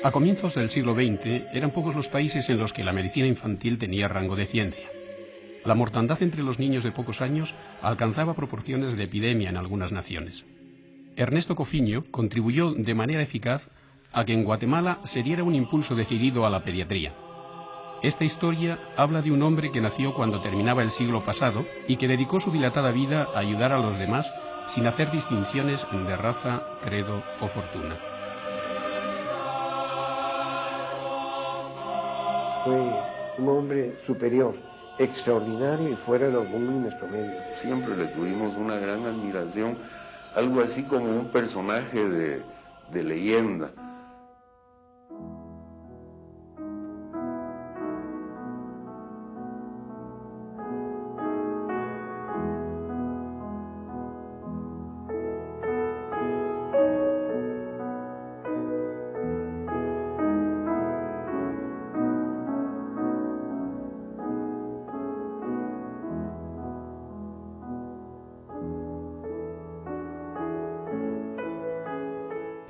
A comienzos del siglo XX eran pocos los países en los que la medicina infantil tenía rango de ciencia. La mortandad entre los niños de pocos años alcanzaba proporciones de epidemia en algunas naciones. Ernesto Cofiño contribuyó de manera eficaz a que en Guatemala se diera un impulso decidido a la pediatría. Esta historia habla de un hombre que nació cuando terminaba el siglo pasado y que dedicó su dilatada vida a ayudar a los demás sin hacer distinciones de raza, credo o fortuna. Fue un hombre superior, extraordinario y fuera de lo común en nuestro medio. Siempre le tuvimos una gran admiración, algo así como un personaje de leyenda.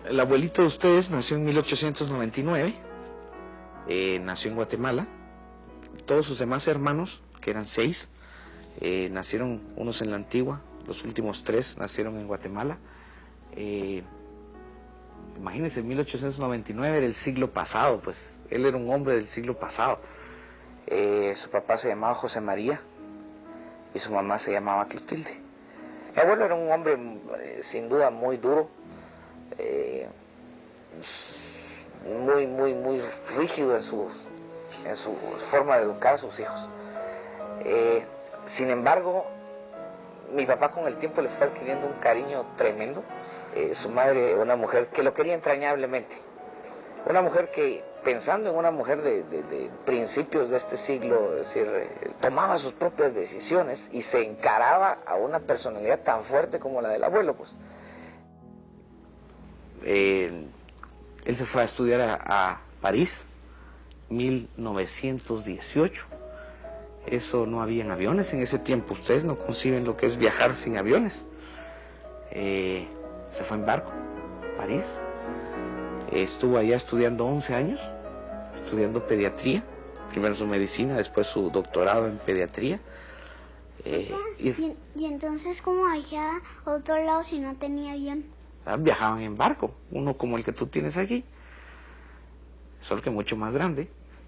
El abuelito de ustedes nació en 1899, nació en Guatemala. Todos sus demás hermanos, que eran 6, nacieron unos en la Antigua, los últimos 3 nacieron en Guatemala. Imagínense, 1899 era el siglo pasado, pues él era un hombre del siglo pasado. Su papá se llamaba José María y su mamá se llamaba Clotilde. Mi abuelo era un hombre sin duda muy duro, muy rígido en su forma de educar a sus hijos. Sin embargo, mi papá con el tiempo le fue adquiriendo un cariño tremendo. Su madre, una mujer que lo quería entrañablemente, una mujer que, pensando en una mujer de principios de este siglo, es decir, tomaba sus propias decisiones y se encaraba a una personalidad tan fuerte como la del abuelo, pues. Él se fue a estudiar a París, 1918. Eso no habían aviones en ese tiempo. Ustedes no conciben lo que es viajar sin aviones. Se fue en barco a París. Estuvo allá estudiando 11 años, estudiando pediatría. Primero su medicina, después su doctorado en pediatría. ¿Y entonces cómo allá a otro lado si no tenía avión? Viajaban en barco, uno como el que tú tienes aquí, solo que mucho más grande,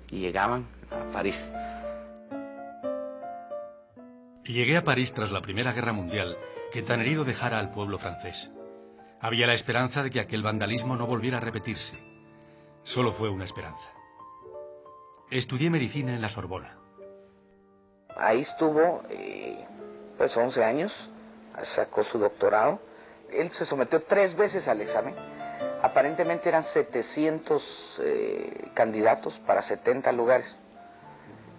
y llegaban a París. Llegué a París tras la Primera Guerra Mundial, que tan herido dejara al pueblo francés. Había la esperanza de que aquel vandalismo no volviera a repetirse. Solo fue una esperanza. Estudié medicina en la Sorbona. Ahí estuvo, 11 años, sacó su doctorado. Él se sometió 3 veces al examen. Aparentemente eran 700 candidatos para 70 lugares.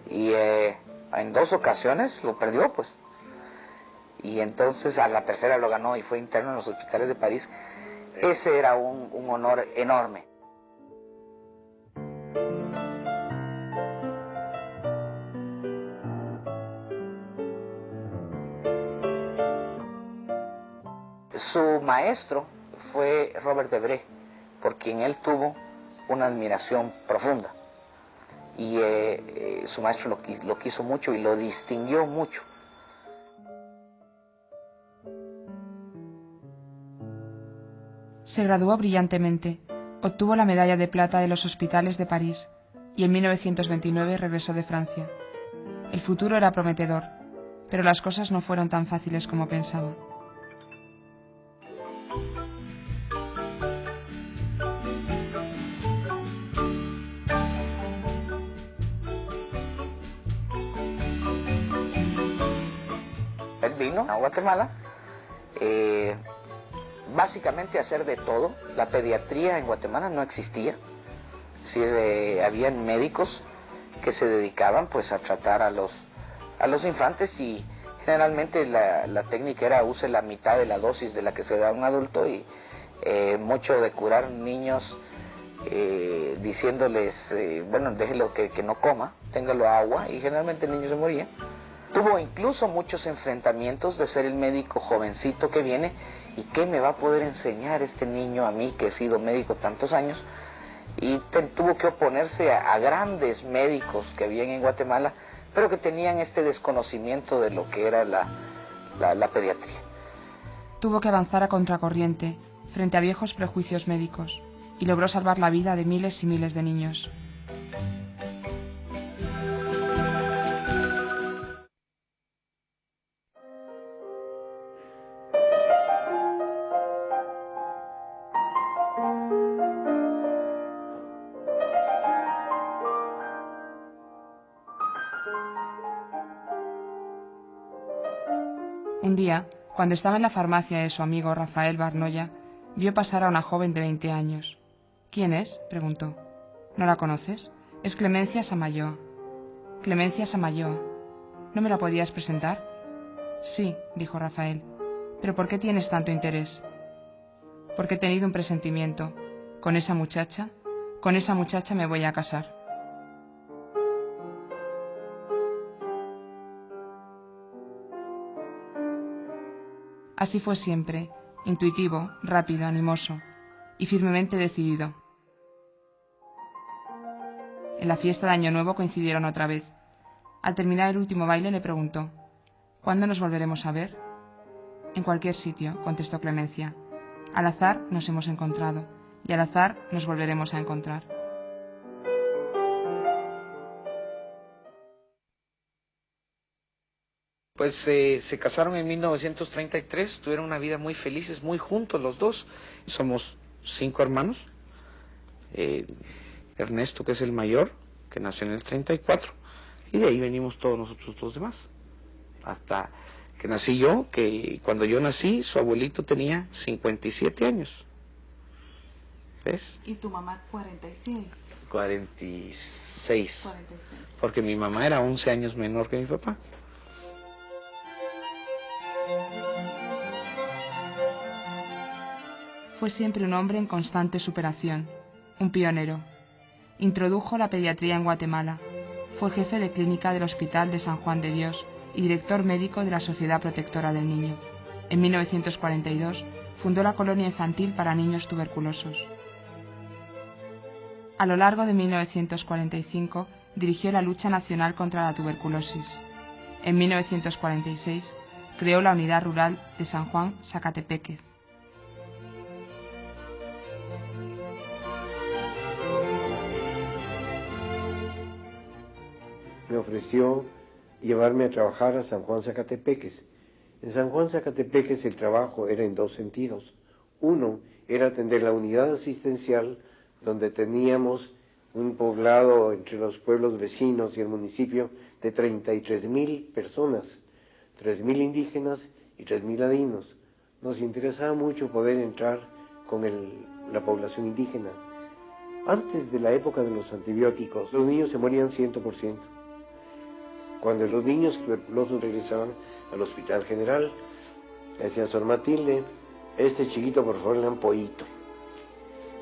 Y en 2 ocasiones lo perdió, pues. Y entonces a la tercera lo ganó y fue interno en los hospitales de París. Ese era un honor enorme. Su maestro fue Robert Debré, por quien él tuvo una admiración profunda. Y su maestro lo quiso mucho y lo distinguió mucho. Se graduó brillantemente, obtuvo la medalla de plata de los hospitales de París y en 1929 regresó de Francia. El futuro era prometedor, pero las cosas no fueron tan fáciles como pensaba. Él vino a Guatemala, básicamente a hacer de todo. La pediatría en Guatemala no existía. Sí, habían médicos que se dedicaban pues a tratar a los infantes y generalmente la técnica era use la mitad de la dosis de la que se da a un adulto y mucho de curar niños diciéndoles, bueno, déjelo que no coma, téngalo agua, y generalmente el niño se moría. Tuvo incluso muchos enfrentamientos de ser el médico jovencito que viene y qué me va a poder enseñar este niño a mí que he sido médico tantos años. y tuvo que oponerse a grandes médicos que habían en Guatemala, pero que tenían este desconocimiento de lo que era la pediatría. Tuvo que avanzar a contracorriente, frente a viejos prejuicios médicos, y logró salvar la vida de miles y miles de niños. Un día, cuando estaba en la farmacia de su amigo Rafael Barnoya, vio pasar a una joven de 20 años. ¿Quién es?, preguntó. ¿No la conoces? Es Clemencia Samayoa. Clemencia Samayoa. ¿No me la podías presentar? Sí, dijo Rafael. ¿Pero por qué tienes tanto interés? Porque he tenido un presentimiento. Con esa muchacha me voy a casar. Así fue siempre, intuitivo, rápido, animoso y firmemente decidido. En la fiesta de Año Nuevo coincidieron otra vez. Al terminar el último baile le preguntó: ¿Cuándo nos volveremos a ver? En cualquier sitio, contestó Clemencia. Al azar nos hemos encontrado y al azar nos volveremos a encontrar. Pues se casaron en 1933, tuvieron una vida muy felices, muy juntos los dos. Somos 5 hermanos. Ernesto, que es el mayor, que nació en el 34, y de ahí venimos todos nosotros los demás. Hasta que nací yo, que cuando yo nací, su abuelito tenía 57 años. ¿Ves? ¿Y tu mamá 46? 46. 46. Porque mi mamá era 11 años menor que mi papá. Fue siempre un hombre en constante superación, un pionero. Introdujo la pediatría en Guatemala. Fue jefe de clínica del Hospital de San Juan de Dios y director médico de la Sociedad Protectora del Niño. En 1942 fundó la colonia infantil para niños tuberculosos. A lo largo de 1945 dirigió la lucha nacional contra la tuberculosis. En 1946 creó la unidad rural de San Juan Zacatepéquez. Me ofreció llevarme a trabajar a San Juan Zacatepeques. En San Juan Zacatepeques el trabajo era en 2 sentidos. Uno era atender la unidad asistencial, donde teníamos un poblado entre los pueblos vecinos y el municipio de 33,000 personas, 3,000 indígenas y 3,000 ladinos. Nos interesaba mucho poder entrar con la población indígena. Antes de la época de los antibióticos, los niños se morían 100%. Cuando los niños tuberculosos regresaban al Hospital General, le decía a Sor Matilde: este chiquito por favor le dan pollito.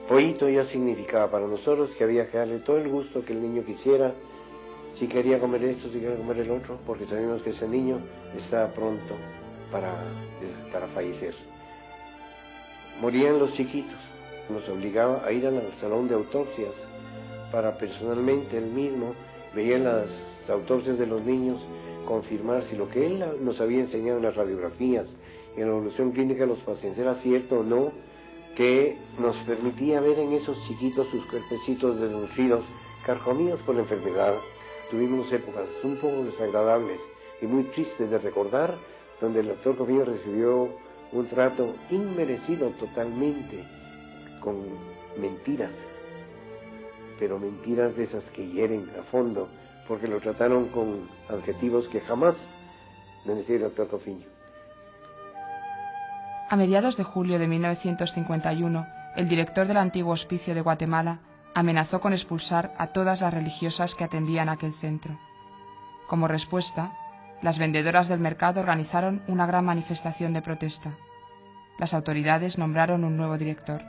Pollito ya significaba para nosotros que había que darle todo el gusto que el niño quisiera, si quería comer esto, si quería comer el otro, porque sabíamos que ese niño estaba pronto para fallecer. Morían los chiquitos, nos obligaba a ir al salón de autopsias para personalmente él mismo veía las autopsias de los niños, confirmar si lo que él nos había enseñado en las radiografías y en la evolución clínica de los pacientes era cierto o no, que nos permitía ver en esos chiquitos sus cuerpecitos desnutridos, carcomidos por la enfermedad. Tuvimos épocas un poco desagradables y muy tristes de recordar, donde el doctor Cofiño recibió un trato inmerecido totalmente, con mentiras, pero mentiras de esas que hieren a fondo, porque lo trataron con adjetivos que jamás me decía el doctor Cofiño. A mediados de julio de 1951, el director del antiguo hospicio de Guatemala amenazó con expulsar a todas las religiosas que atendían aquel centro. Como respuesta, las vendedoras del mercado organizaron una gran manifestación de protesta. Las autoridades nombraron un nuevo director,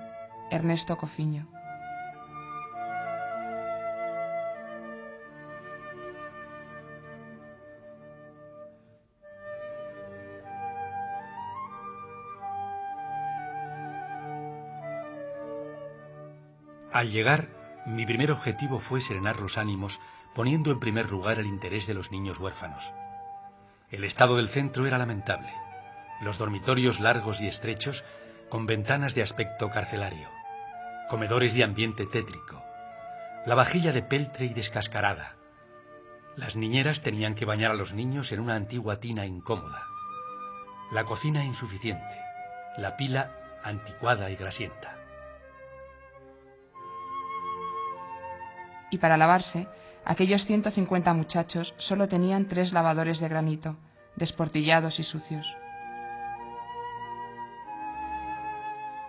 Ernesto Cofiño. Al llegar, Mi primer objetivo fue serenar los ánimos, poniendo en primer lugar el interés de los niños huérfanos. El estado del centro era lamentable. Los dormitorios largos y estrechos, con ventanas de aspecto carcelario. Comedores de ambiente tétrico. La vajilla de peltre y descascarada. Las niñeras tenían que bañar a los niños en una antigua tina incómoda. La cocina insuficiente. La pila anticuada y grasienta. Y para lavarse, aquellos 150 muchachos solo tenían 3 lavadores de granito, desportillados y sucios.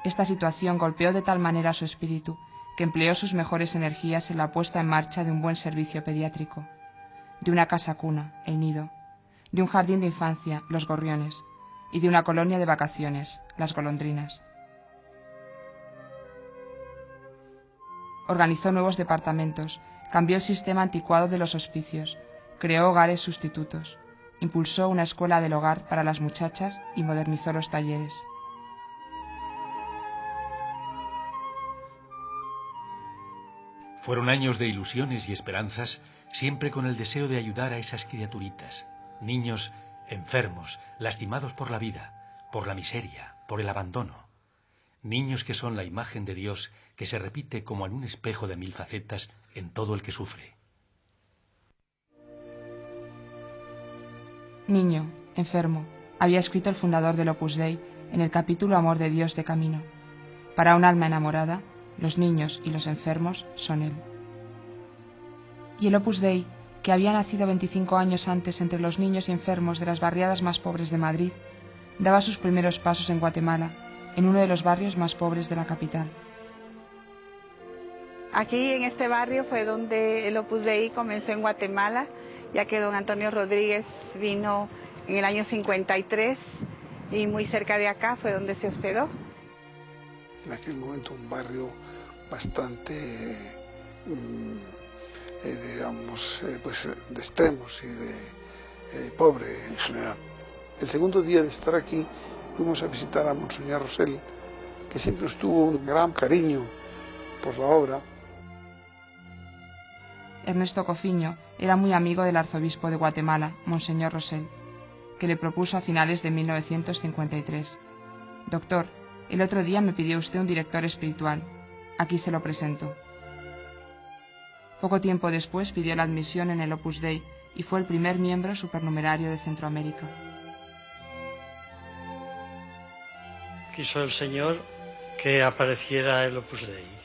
Esta situación golpeó de tal manera su espíritu que empleó sus mejores energías en la puesta en marcha de un buen servicio pediátrico, de una casa cuna, el nido, de un jardín de infancia, los gorriones, y de una colonia de vacaciones, las golondrinas. Organizó nuevos departamentos, cambió el sistema anticuado de los hospicios, creó hogares sustitutos, impulsó una escuela del hogar para las muchachas y modernizó los talleres. Fueron años de ilusiones y esperanzas, siempre con el deseo de ayudar a esas criaturitas, niños enfermos, lastimados por la vida, por la miseria, por el abandono. Niños que son la imagen de Dios que se repite como en un espejo de 1000 facetas en todo el que sufre. Niño, enfermo, había escrito el fundador del Opus Dei en el capítulo Amor de Dios de Camino. Para un alma enamorada, los niños y los enfermos son Él. Y el Opus Dei, que había nacido 25 años antes entre los niños y enfermos de las barriadas más pobres de Madrid, daba sus primeros pasos en Guatemala, en uno de los barrios más pobres de la capital. Aquí en este barrio fue donde el Opus Dei comenzó en Guatemala, ya que don Antonio Rodríguez vino en el año 53 y muy cerca de acá fue donde se hospedó. En aquel momento un barrio bastante, pues de extremos y de pobre en general. El segundo día de estar aquí fuimos a visitar a Monseñor Rosell, que siempre nos tuvo un gran cariño por la obra. Ernesto Cofiño era muy amigo del arzobispo de Guatemala, Monseñor Rosell, que le propuso a finales de 1953. Doctor, el otro día me pidió usted un director espiritual. Aquí se lo presento. Poco tiempo después pidió la admisión en el Opus Dei y fue el primer miembro supernumerario de Centroamérica. Quiso el Señor que apareciera el Opus Dei.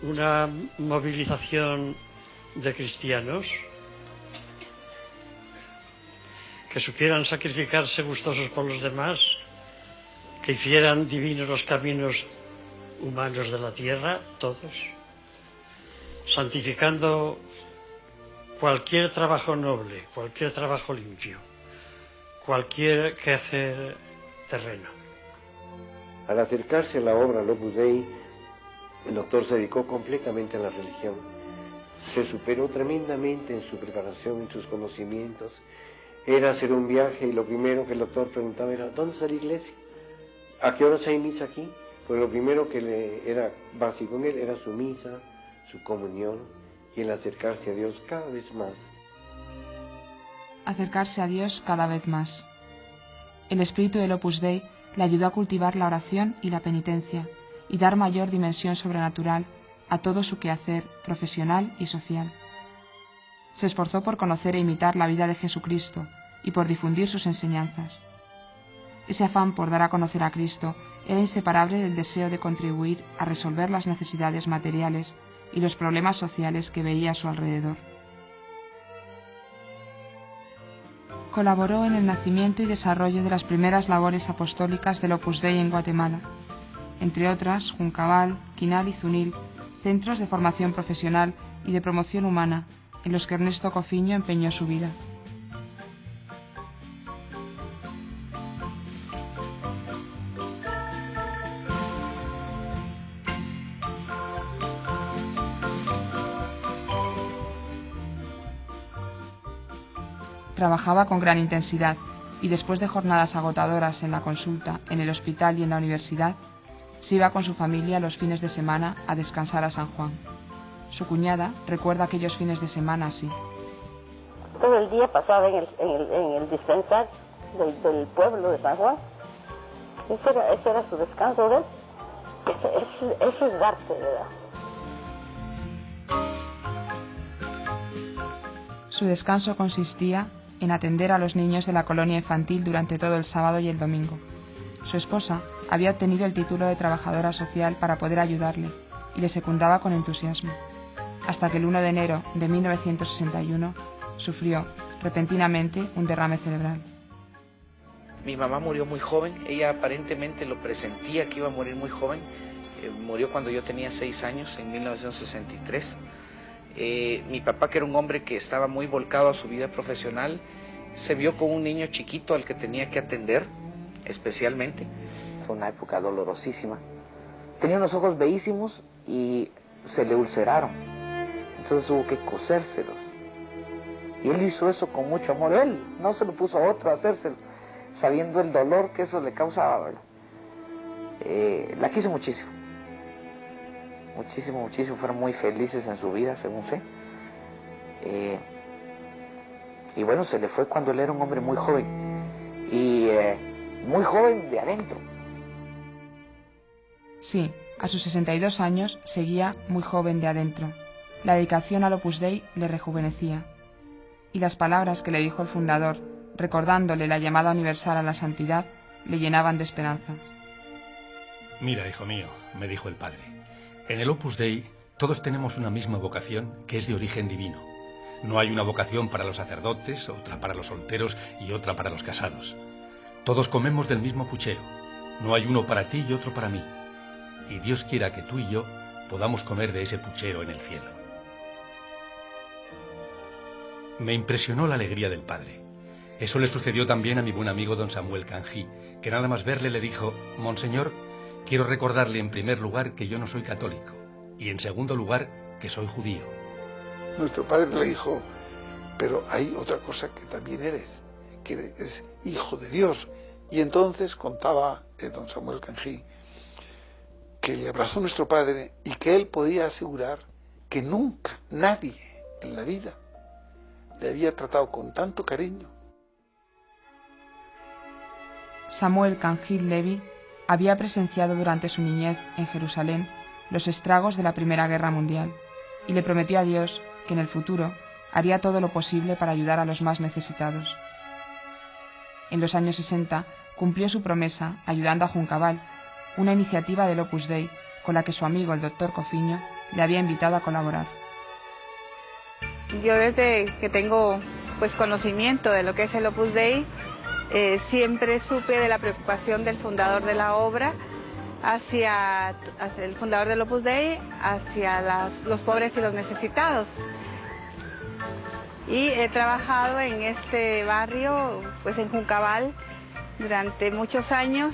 Una movilización de cristianos que supieran sacrificarse gustosos por los demás, que hicieran divinos los caminos humanos de la tierra, todos, santificando cualquier trabajo noble, cualquier trabajo limpio, cualquier quehacer terreno. Al acercarse a la obra del Opus Dei, el doctor se dedicó completamente a la religión. Se superó tremendamente en su preparación, en sus conocimientos. Era hacer un viaje y lo primero que el doctor preguntaba era ¿dónde está la iglesia? ¿A qué horas hay misa aquí? Pues lo primero que le era básico en él era su misa, su comunión y el acercarse a Dios cada vez más. Acercarse a Dios cada vez más. El espíritu del Opus Dei le ayudó a cultivar la oración y la penitencia y dar mayor dimensión sobrenatural a todo su quehacer profesional y social. Se esforzó por conocer e imitar la vida de Jesucristo y por difundir sus enseñanzas. Ese afán por dar a conocer a Cristo era inseparable del deseo de contribuir a resolver las necesidades materiales y los problemas sociales que veía a su alrededor. Colaboró en el nacimiento y desarrollo de las primeras labores apostólicas del Opus Dei en Guatemala, entre otras Juncabal, Quinal y Zunil, centros de formación profesional y de promoción humana, en los que Ernesto Cofiño empeñó su vida. Trabajaba con gran intensidad y después de jornadas agotadoras en la consulta, en el hospital y en la universidad, se iba con su familia los fines de semana a descansar a San Juan. Su cuñada recuerda aquellos fines de semana así. Todo el día pasaba en el dispensario del pueblo de San Juan. Ese era su descanso de él. Eso es darse, ¿verdad? Su descanso consistía en atender a los niños de la colonia infantil durante todo el sábado y el domingo. Su esposa había obtenido el título de trabajadora social para poder ayudarle y le secundaba con entusiasmo, hasta que el 1 de enero de 1961 sufrió repentinamente un derrame cerebral. Mi mamá murió muy joven, ella aparentemente lo presentía que iba a morir muy joven, murió cuando yo tenía 6 años, en 1963. Mi papá, que era un hombre que estaba muy volcado a su vida profesional, se vio con un niño chiquito al que tenía que atender, especialmente. Fue una época dolorosísima. Tenía unos ojos bellísimos y se le ulceraron, entonces hubo que cosérselos. Y él hizo eso con mucho amor, él no se lo puso a otro a hacérselo, sabiendo el dolor que eso le causaba, ¿verdad? La quiso muchísimo. Muchísimo, muchísimo, fueron muy felices en su vida, según sé. Y bueno, se le fue cuando él era un hombre muy joven. Y muy joven de adentro. Sí, a sus 62 años seguía muy joven de adentro. La dedicación al Opus Dei le rejuvenecía. Y las palabras que le dijo el fundador, recordándole la llamada universal a la santidad, le llenaban de esperanza. Mira, hijo mío, me dijo el padre, en el Opus Dei todos tenemos una misma vocación que es de origen divino. No hay una vocación para los sacerdotes, otra para los solteros y otra para los casados. Todos comemos del mismo puchero. No hay uno para ti y otro para mí. Y Dios quiera que tú y yo podamos comer de ese puchero en el cielo. Me impresionó la alegría del padre. Eso le sucedió también a mi buen amigo don Samuel Canjí, que nada más verle le dijo: Monseñor, quiero recordarle en primer lugar que yo no soy católico y en segundo lugar que soy judío. Nuestro padre le dijo: pero hay otra cosa que también eres, que eres hijo de Dios. Y entonces contaba don Samuel Canjí que le abrazó nuestro padre y que él podía asegurar que nunca nadie en la vida le había tratado con tanto cariño. Samuel Canjí Levi había presenciado durante su niñez en Jerusalén los estragos de la Primera Guerra Mundial y le prometió a Dios que en el futuro haría todo lo posible para ayudar a los más necesitados. En los años 60 cumplió su promesa ayudando a Juncabal, una iniciativa del Opus Dei con la que su amigo el doctor Cofiño le había invitado a colaborar. Yo desde que tengo conocimiento de lo que es el Opus Dei, siempre supe de la preocupación del fundador de la obra hacia el fundador del Opus Dei, hacia los pobres y los necesitados. Y he trabajado en este barrio, en Juncabal, durante muchos años.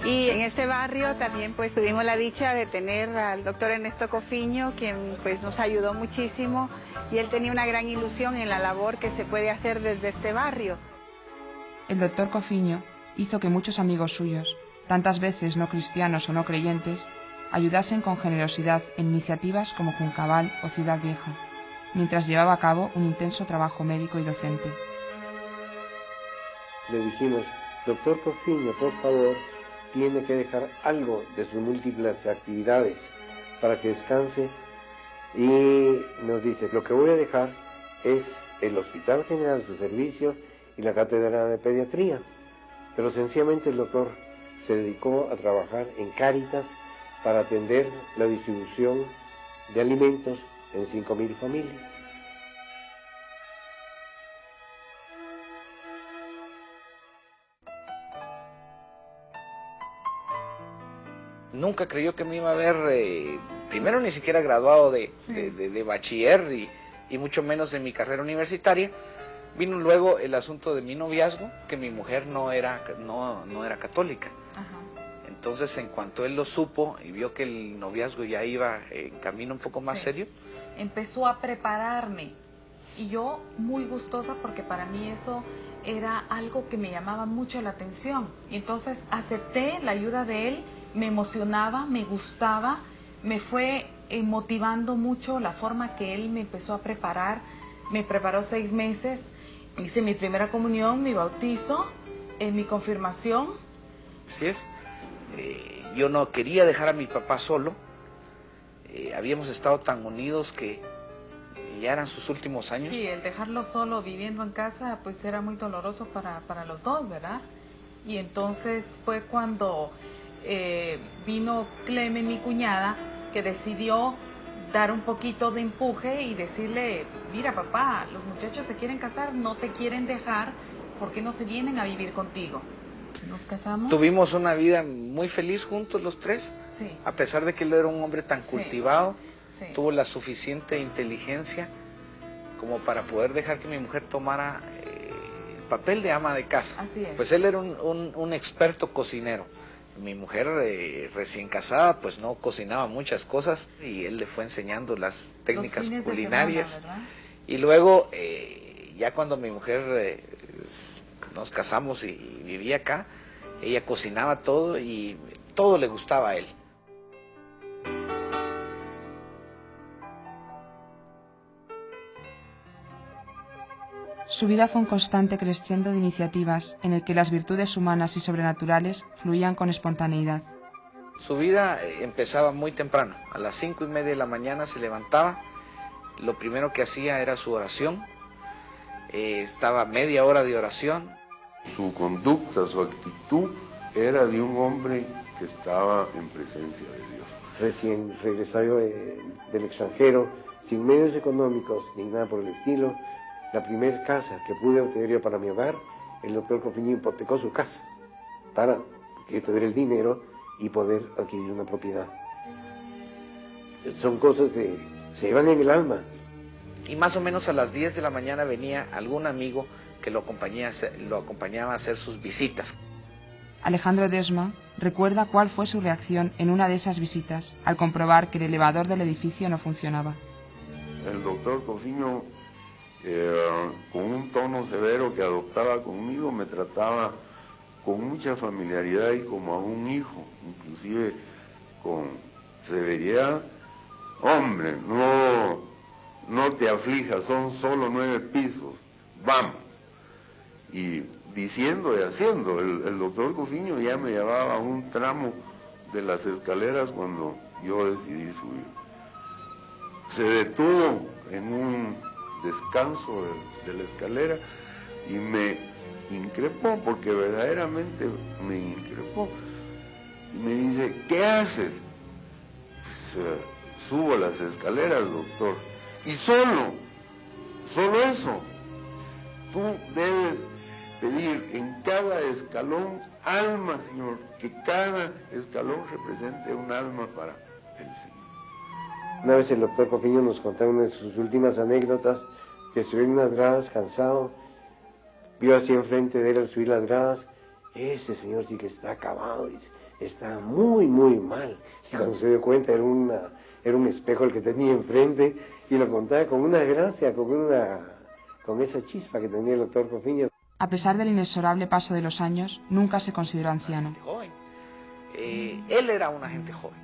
Y en este barrio también tuvimos la dicha de tener al doctor Ernesto Cofiño, quien nos ayudó muchísimo, y él tenía una gran ilusión en la labor que se puede hacer desde este barrio. El doctor Cofiño hizo que muchos amigos suyos, tantas veces no cristianos o no creyentes, ayudasen con generosidad en iniciativas como Juncabal o Ciudad Vieja, mientras llevaba a cabo un intenso trabajo médico y docente. Le dijimos: doctor Cofiño, por favor, tiene que dejar algo de sus múltiples actividades para que descanse. Y nos dice: lo que voy a dejar es el Hospital General, su servicio, y la Cátedra de Pediatría. Pero sencillamente el doctor se dedicó a trabajar en Cáritas para atender la distribución de alimentos en 5.000 familias. Nunca creyó que me iba a ver, primero ni siquiera graduado de bachiller y mucho menos de mi carrera universitaria. Vino luego el asunto de mi noviazgo, que mi mujer no era católica. Ajá. Entonces, en cuanto él lo supo y vio que el noviazgo ya iba en camino un poco más serio, empezó a prepararme. Y yo muy gustosa, porque para mí eso era algo que me llamaba mucho la atención. Y entonces acepté la ayuda de él me emocionaba, me gustaba, me fue motivando mucho la forma que él me empezó a preparar. Me preparó 6 meses, hice mi primera comunión, mi bautizo, mi confirmación. Así es. Yo no quería dejar a mi papá solo. Habíamos estado tan unidos que ya eran sus últimos años. Sí, el dejarlo solo viviendo en casa pues era muy doloroso para los dos, ¿verdad? Y entonces fue cuando vino Cleme, mi cuñada, que decidió dar un poquito de empuje y decirle, mira papá, los muchachos se quieren casar, no te quieren dejar, ¿por qué no se vienen a vivir contigo? Nos casamos. Tuvimos una vida muy feliz juntos los tres, sí. A pesar de que él era un hombre tan cultivado, sí. Tuvo la suficiente inteligencia como para poder dejar que mi mujer tomara el papel de ama de casa. Así es. Pues él era un experto cocinero. Mi mujer recién casada pues no cocinaba muchas cosas y él le fue enseñando las técnicas culinarias. Semana, y luego ya cuando mi mujer nos casamos y vivía acá, ella cocinaba todo y todo le gustaba a él. Su vida fue un constante crescendo de iniciativas en el que las virtudes humanas y sobrenaturales fluían con espontaneidad. Su vida empezaba muy temprano, a las 5:30 de la mañana se levantaba, lo primero que hacía era su oración, estaba media hora de oración. Su conducta, su actitud era de un hombre que estaba en presencia de Dios. Recién regresado del extranjero, sin medios económicos ni nada por el estilo, la primera casa que pude obtener yo para mi hogar, el doctor Cofiño hipotecó su casa para tener el dinero y poder adquirir una propiedad. Son cosas que se llevan en el alma. Y más o menos a las 10 de la mañana venía algún amigo que lo acompañaba a hacer sus visitas. Alejandro Desma recuerda cuál fue su reacción en una de esas visitas al comprobar que el elevador del edificio no funcionaba. El doctor Cofiño, con un tono severo que adoptaba conmigo, me trataba con mucha familiaridad y como a un hijo, inclusive con severidad. Hombre, no te aflijas, son solo 9 pisos, vamos. Y diciendo y haciendo, el doctor Cofiño ya me llevaba a un tramo de las escaleras cuando yo decidí subir. Se detuvo en un descanso de la escalera y me increpó, porque verdaderamente me increpó. Y me dice, ¿qué haces? Pues, subo las escaleras, doctor. Y solo eso, tú debes pedir en cada escalón alma, Señor, que cada escalón represente un alma para el Señor. Una vez el doctor Cofiño nos contaba una de sus últimas anécdotas, que subió en unas gradas cansado, vio así enfrente de él al subir las gradas, ese señor sí que está acabado, dice, está muy, muy mal. Y cuando se dio cuenta era un espejo el que tenía enfrente, y lo contaba con una gracia, con esa chispa que tenía el doctor Cofiño. A pesar del inexorable paso de los años, nunca se consideró anciano. Joven. Él era una gente joven.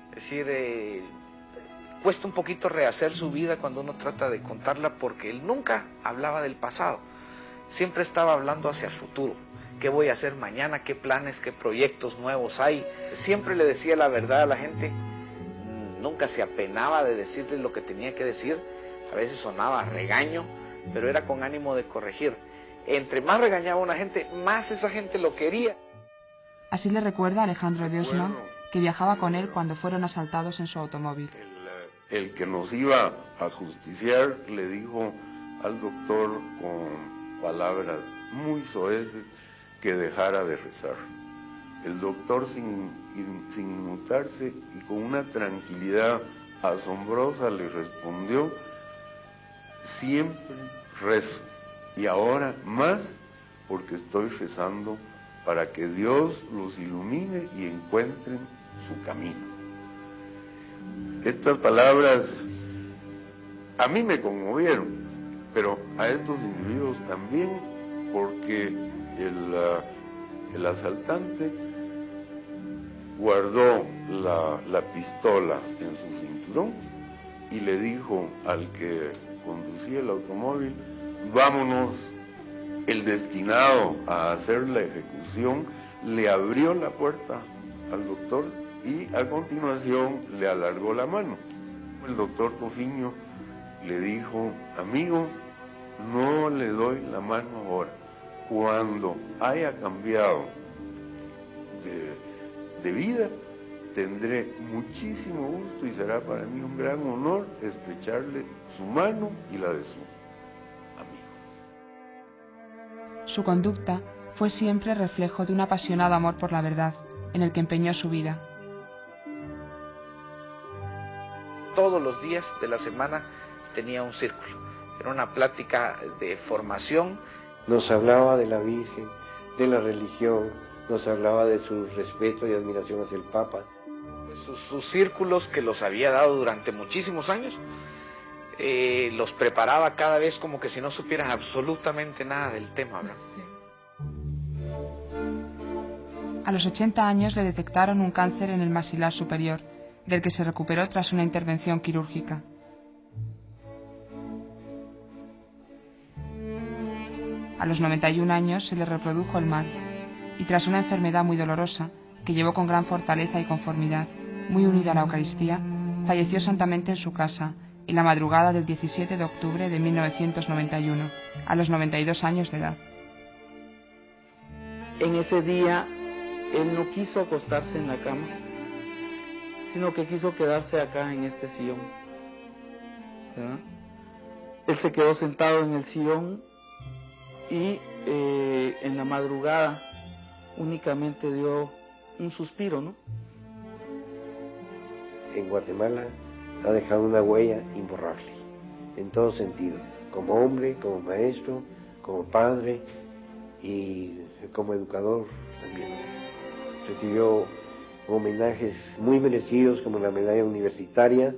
Es decir, cuesta un poquito rehacer su vida cuando uno trata de contarla, porque él nunca hablaba del pasado. Siempre estaba hablando hacia el futuro. ¿Qué voy a hacer mañana? ¿Qué planes, qué proyectos nuevos hay? Siempre le decía la verdad a la gente. Nunca se apenaba de decirle lo que tenía que decir. A veces sonaba a regaño, pero era con ánimo de corregir. Entre más regañaba a una gente, más esa gente lo quería. Así le recuerda Alejandro Diosma, que viajaba con él cuando fueron asaltados en su automóvil. El que nos iba a justiciar le dijo al doctor con palabras muy soeces que dejara de rezar. El doctor, sin inmutarse y con una tranquilidad asombrosa, le respondió: siempre rezo, y ahora más porque estoy rezando para que Dios los ilumine y encuentren su camino. Estas palabras a mí me conmovieron, pero a estos individuos también, porque el asaltante guardó la pistola en su cinturón y le dijo al que conducía el automóvil: vámonos. El destinado a hacer la ejecución le abrió la puerta al doctor y a continuación le alargó la mano. El doctor Cofiño le dijo: amigo, no le doy la mano ahora. Cuando haya cambiado de vida, tendré muchísimo gusto y será para mí un gran honor estrecharle su mano y la de su amigo. Su conducta fue siempre reflejo de un apasionado amor por la verdad, en el que empeñó su vida. Todos los días de la semana tenía un círculo. Era una plática de formación. Nos hablaba de la Virgen, de la religión, nos hablaba de su respeto y admiración hacia el Papa. Sus círculos, que los había dado durante muchísimos años, los preparaba cada vez como que si no supieran absolutamente nada del tema, ¿verdad? A los 80 años le detectaron un cáncer en el maxilar superior, del que se recuperó tras una intervención quirúrgica. A los 91 años se le reprodujo el mal, y tras una enfermedad muy dolorosa, que llevó con gran fortaleza y conformidad, muy unida a la Eucaristía, falleció santamente en su casa, en la madrugada del 17 de octubre de 1991, a los 92 años de edad. En ese día, él no quiso acostarse en la cama, sino que quiso quedarse acá en este sillón, ¿verdad? Él se quedó sentado en el sillón y en la madrugada únicamente dio un suspiro, ¿no? En Guatemala ha dejado una huella imborrable, en todo sentido, como hombre, como maestro, como padre y como educador también. Recibió homenajes muy merecidos como la medalla universitaria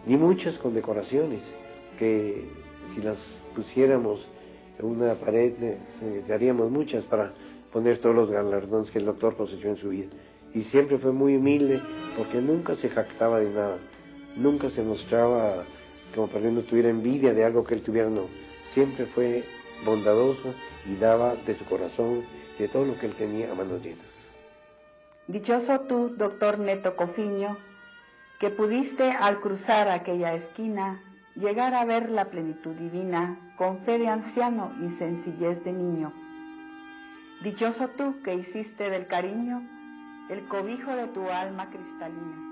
y muchas condecoraciones que si las pusiéramos en una pared necesitaríamos muchas para poner todos los galardones que el doctor cosechó en su vida. Y siempre fue muy humilde porque nunca se jactaba de nada, nunca se mostraba como para que no tuviera envidia de algo que él tuviera, no. Siempre fue bondadoso y daba de su corazón, de todo lo que él tenía, a manos llenas. Dichoso tú, doctor Neto Cofiño, que pudiste al cruzar aquella esquina llegar a ver la plenitud divina con fe de anciano y sencillez de niño. Dichoso tú que hiciste del cariño el cobijo de tu alma cristalina.